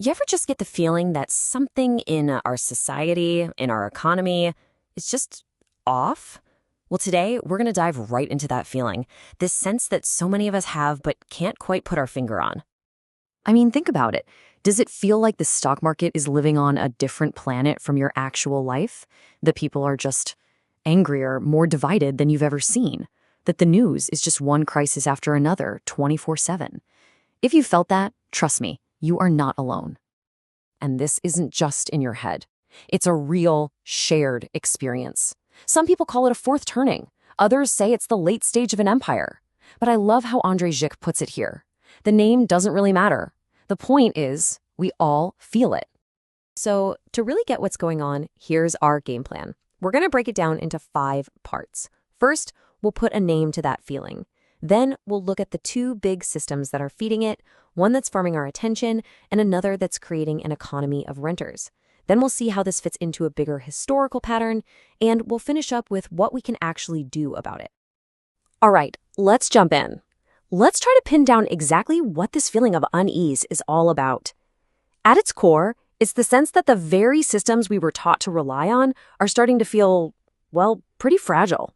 You ever just get the feeling that something in our society, in our economy, is just off? Well, today we're going to dive right into that feeling, this sense that so many of us have but can't quite put our finger on. I mean, think about it. Does it feel like the stock market is living on a different planet from your actual life? That people are just angrier, more divided than you've ever seen? That the news is just one crisis after another, 24/7? If you felt that, trust me, you are not alone. And this isn't just in your head. It's a real, shared experience. Some people call it a fourth turning. Others say it's the late stage of an empire. But I love how Andrei Zik puts it here. The name doesn't really matter. The point is, we all feel it. So, to really get what's going on, here's our game plan. We're going to break it down into 5 parts. First, we'll put a name to that feeling. Then we'll look at the 2 big systems that are feeding it, one that's farming our attention and another that's creating an economy of renters. Then we'll see how this fits into a bigger historical pattern, and we'll finish up with what we can actually do about it. All right, let's jump in. Let's try to pin down exactly what this feeling of unease is all about. At its core, it's the sense that the very systems we were taught to rely on are starting to feel, well, pretty fragile.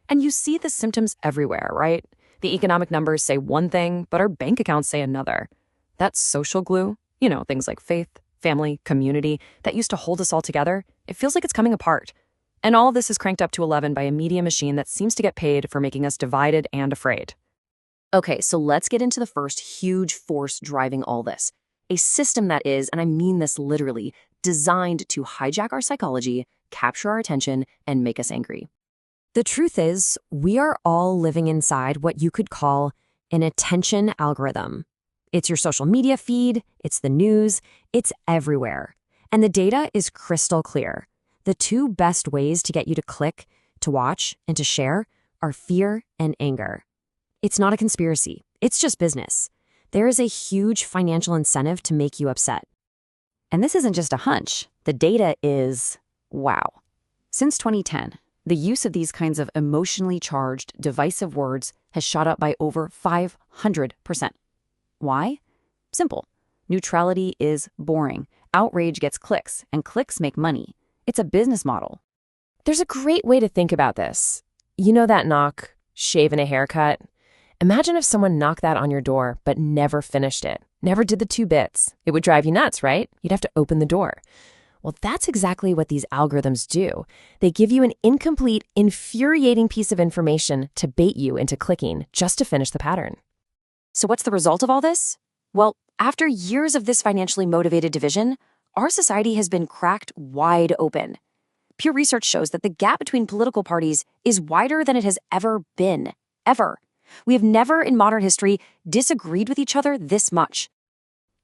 And you see the symptoms everywhere, right? The economic numbers say one thing, but our bank accounts say another. That social glue, things like faith, family, community, that used to hold us all together, it feels like it's coming apart. And all of this is cranked up to 11 by a media machine that seems to get paid for making us divided and afraid. Okay, so let's get into the first huge force driving all this. A system that is, and I mean this literally, designed to hijack our psychology, capture our attention, and make us angry. The truth is, we are all living inside what you could call an attention algorithm. It's your social media feed, it's the news, it's everywhere. And the data is crystal clear. The 2 best ways to get you to click, to watch, and to share are fear and anger. It's not a conspiracy, it's just business. There is a huge financial incentive to make you upset. And this isn't just a hunch. The data is, wow. Since 2010, the use of these kinds of emotionally charged, divisive words has shot up by over 500%. Why? Simple. Neutrality is boring. Outrage gets clicks, and clicks make money. It's a business model. There's a great way to think about this. You know that knock, shave and a haircut? Imagine if someone knocked that on your door but never finished it, never did the 2 bits. It would drive you nuts, right? You'd have to open the door. Well, that's exactly what these algorithms do. They give you an incomplete, infuriating piece of information to bait you into clicking just to finish the pattern. So what's the result of all this? Well, after years of this financially motivated division, our society has been cracked wide open. Pew Research shows that the gap between political parties is wider than it has ever been, ever. We have never in modern history disagreed with each other this much.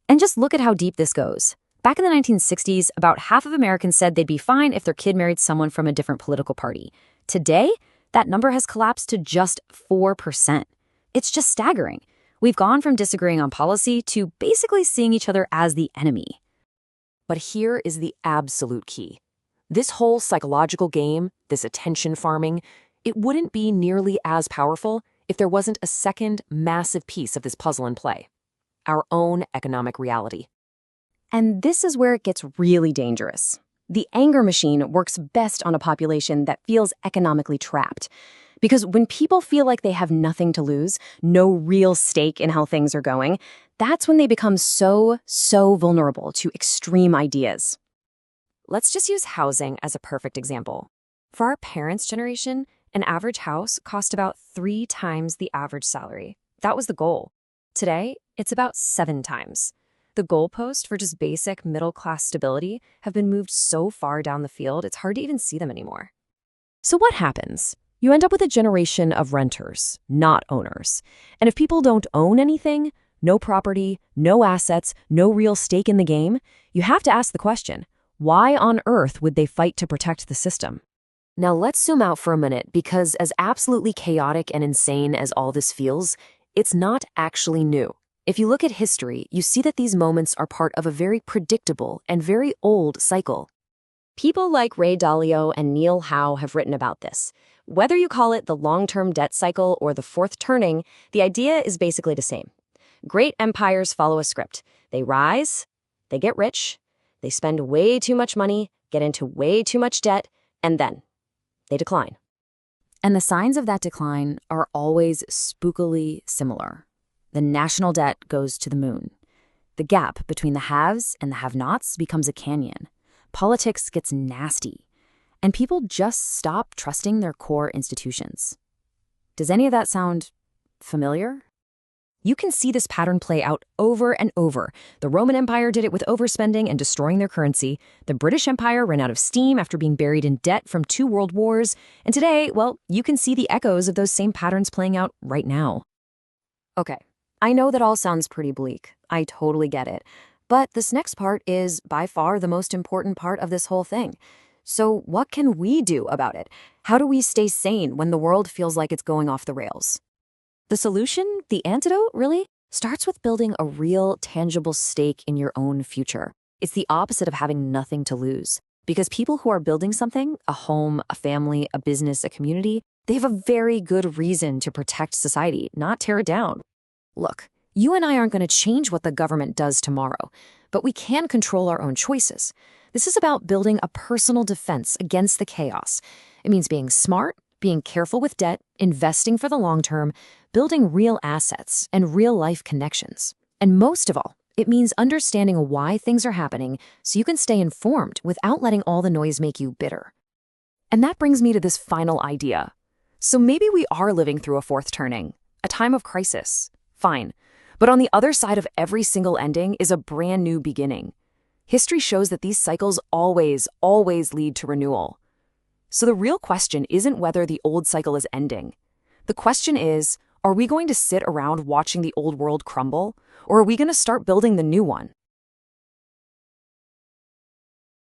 And just look at how deep this goes. Back in the 1960s, about half of Americans said they'd be fine if their kid married someone from a different political party. Today, that number has collapsed to just 4%. It's just staggering. We've gone from disagreeing on policy to basically seeing each other as the enemy. But here is the absolute key. This whole psychological game, this attention farming, it wouldn't be nearly as powerful if there wasn't a second massive piece of this puzzle in play: our own economic reality. And this is where it gets really dangerous. The anger machine works best on a population that feels economically trapped. Because when people feel like they have nothing to lose, no real stake in how things are going, that's when they become so vulnerable to extreme ideas. Let's just use housing as a perfect example. For our parents' generation, an average house cost about 3 times the average salary. That was the goal. Today, it's about 7 times. The goalposts for just basic middle-class stability have been moved so far down the field, it's hard to even see them anymore. So what happens? You end up with a generation of renters, not owners. And if people don't own anything, no property, no assets, no real stake in the game, you have to ask the question, why on earth would they fight to protect the system? Now let's zoom out for a minute, because as absolutely chaotic and insane as all this feels, it's not actually new. If you look at history, you see that these moments are part of a very predictable and very old cycle. People like Ray Dalio and Neil Howe have written about this. Whether you call it the long-term debt cycle or the fourth turning, the idea is basically the same. Great empires follow a script. They rise, They get rich, they spend way too much money, get into way too much debt, and then they decline. And the signs of that decline are always spookily similar. The national debt goes to the moon. The gap between the haves and the have-nots becomes a canyon. Politics gets nasty. And people just stop trusting their core institutions. Does any of that sound familiar? You can see this pattern play out over and over. The Roman Empire did it with overspending and destroying their currency. The British Empire ran out of steam after being buried in debt from 2 world wars. And today, well, you can see the echoes of those same patterns playing out right now. Okay, I know that all sounds pretty bleak. I totally get it. But this next part is by far the most important part of this whole thing. So what can we do about it? How do we stay sane when the world feels like it's going off the rails? The solution, the antidote, really, starts with building a real, tangible stake in your own future. It's the opposite of having nothing to lose. Because people who are building something, a home, a family, a business, a community, they have a very good reason to protect society, not tear it down. Look, you and I aren't going to change what the government does tomorrow, but we can control our own choices. This is about building a personal defense against the chaos. It means being smart, being careful with debt, investing for the long term, building real assets and real-life connections. And most of all, it means understanding why things are happening so you can stay informed without letting all the noise make you bitter. And that brings me to this final idea. So maybe we are living through a fourth turning, a time of crisis. Fine. But on the other side of every single ending is a brand new beginning. History shows that these cycles always lead to renewal. So the real question isn't whether the old cycle is ending. The question is, are we going to sit around watching the old world crumble, or are we going to start building the new one?